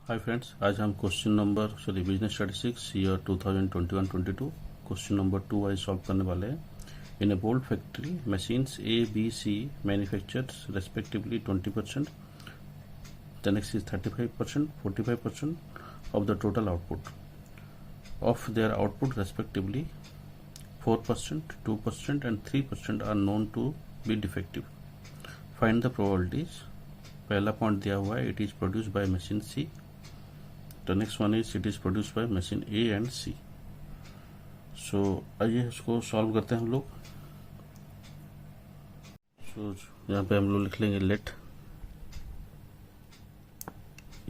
हाय friends, आज हम business statistics year 2021-22 question number 2 wise solve करने वाले हैं। In a bolt factory machines A B C manufactures respectively 20%, the next is 35%, 45% of the total output. Of their output respectively, 4%, 2% and 3% are known to be defective. Find the probabilities. पहला point दिया हुआ है, it is produced by machine C. The next one is it is produced by machine A and C. So आइए इसको solve करते हैं हम लोग. So यहाँ पे हम लोग लिख लेंगे let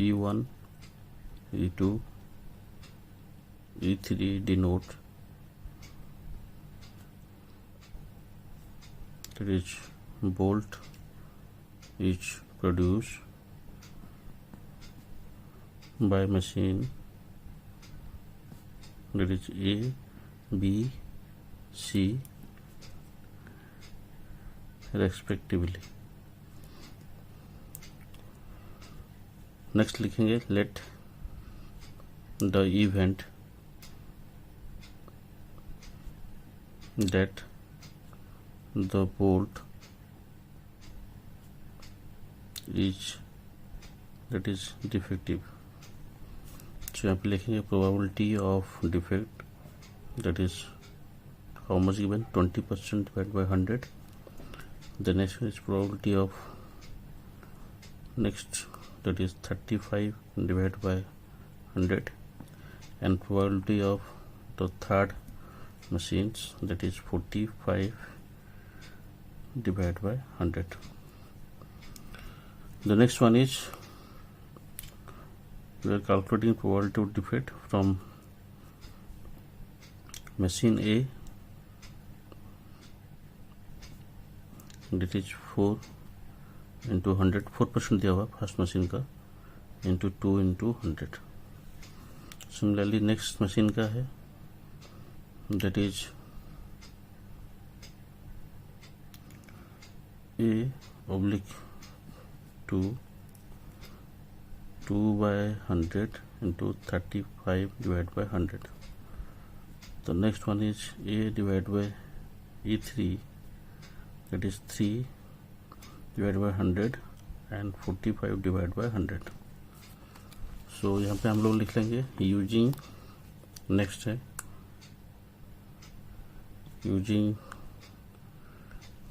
E1, E2, E3 denote that is bolt is produced by machine that is A, B, C respectively. Next लिखेंगे let the event that the bolt that is defective. So यहाँ पे लिखेंगे probability of defect, that is how much given, 20% divided by 100. The next is probability of next, that is 35 divided by 100, and probability of the third machines, that is 45 divided by 100. The next one is we are calculating probability of defect from machine A, that is 4 into 100, 4% दिया हुआ first machine का, into 2 into 100. Similarly next machine का है, that is A oblique 2 by 100 into 35 divided by 100. The next one is A divided by E3, that is 3 divided by 100 and 45 divided by 100. So यहाँ पे हम लोग लिख लेंगे using, next है using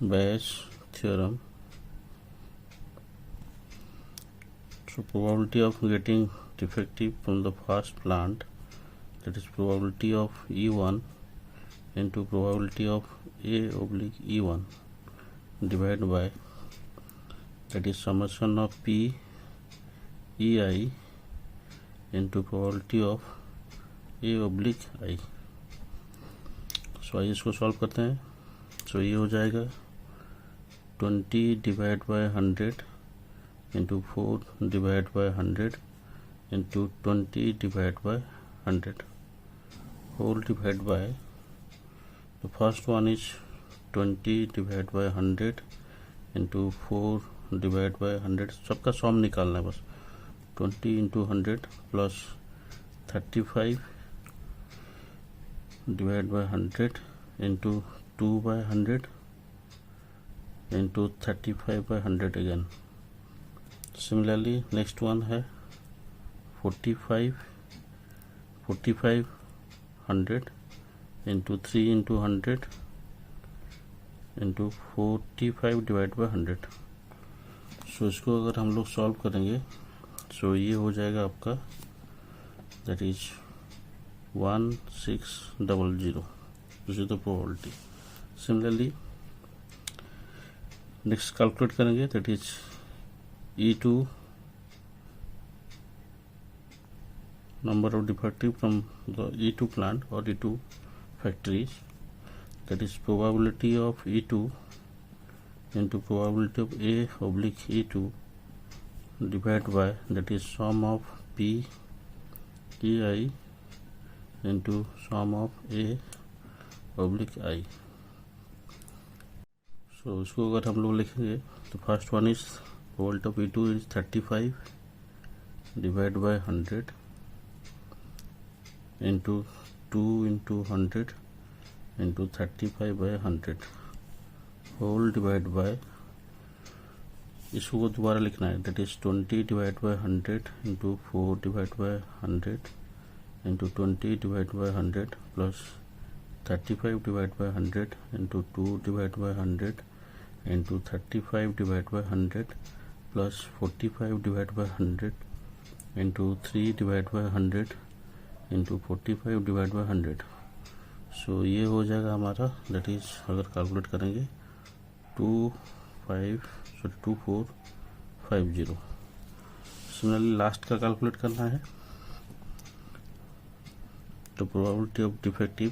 Bayes theorem. So probability of getting defective from the first plant, that is probability of E1 into probability of A oblique E1 divided by, that is summation of P EI into probability of A oblique I. So आइए इसको solve करते हैं. So ये हो जाएगा 20 divided by 100 into 4 divided by 100 into 20 divided by 100 whole divided by, the first one is 20 divided by 100 into 4 divided by 100. सबका सॉम निकालना है बस. 20 into 100 plus 35 divided by 100 into 2 by 100 into 35 by 100 again. Similarly next one है 45 100 into 3 into 100 into 45 divided by 100. So इसको अगर हम लोग solve करेंगे, so ये हो जाएगा आपका, that is 1600. This is the probability. Similarly next calculate करेंगे, that is E2 number of defective from the E2 plant or E2 factories, that is probability of E2 into probability of A oblique E2 divided by, that is sum of P EI into sum of A oblique I. So इसको अगर हम लोग लिखेंगे तो first one is volt of E2 is 35 divide by 100 into 2 into 100 into 35 by 100 whole divide by, इसको दोबारा लिखना है, that is 20 divide by 100 into 4 divide by 100 into 20 divide by 100 plus 35 divide by 100 into 2 divide by 100 into 35 divide by 100 plus 45 divide by 100 into 3 divide by 100 into 45 divide by 100। सो ये हो जाएगा हमारा, that is अगर calculate करेंगे 2450। Similarly last का calculate करना है, तो probability of defective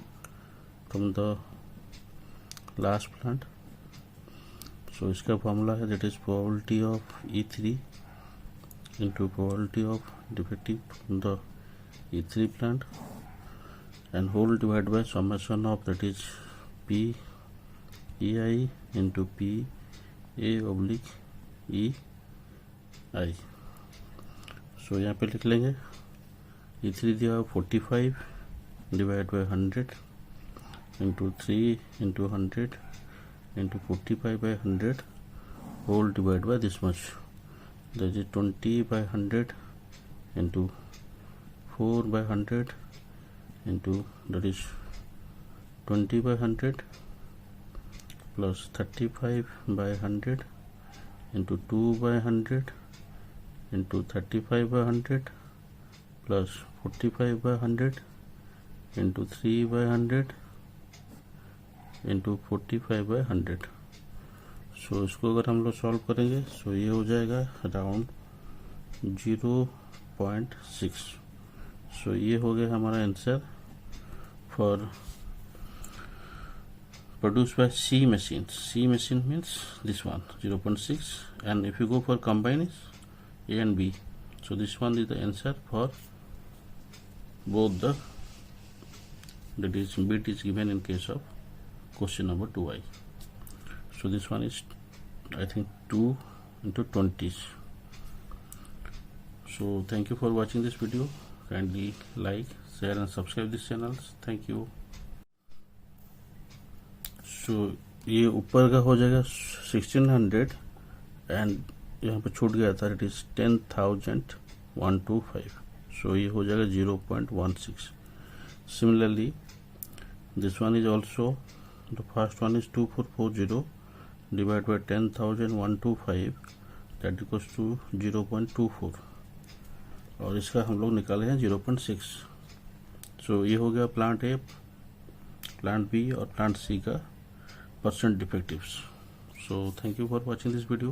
from the last plant, so इसका फॉर्मूला है that is probability of E3 into probability of defective from the E3 plant and whole divide by summation of that is P EI into P A oblique EI। So यहाँ पे लिख लेंगे E3 दिया 45 divide by 100 into 3 into 100 into 45 by 100 whole divide by this much, that is 20 by 100 into 4 by 100 into that is 20 by 100 plus 35 by 100 into 2 by 100 into 35 by 100 plus 45 by 100 into 3 by 100 into 45 by 100। So इसको अगर हम लोग solve करेंगे, सो ये हो जाएगा around 0.6। सो ये हो गया हमारा answer for produced by C machine. C machine means this one 0.6, and if you go for combine is A and B. So this one is the answer for both the, that is bit is given in case of question number 2i. So this one is I think 2 into 20. So thank you for watching this video. Kindly like, share and subscribe this channel. Thank you. सो ये ऊपर का हो जाएगा 1600 and यहाँ पे छूट गया था, इट इज 10,125। सो ये हो जाएगा 0.16। Similarly this one is also, the first one is 2440 divide by 10,125 that equals to 0.24, और इसका हम लोग निकाले हैं 0.6। सो ये हो गया प्लांट ए, प्लांट बी और प्लांट सी का percent defectives. So thank you for watching this video.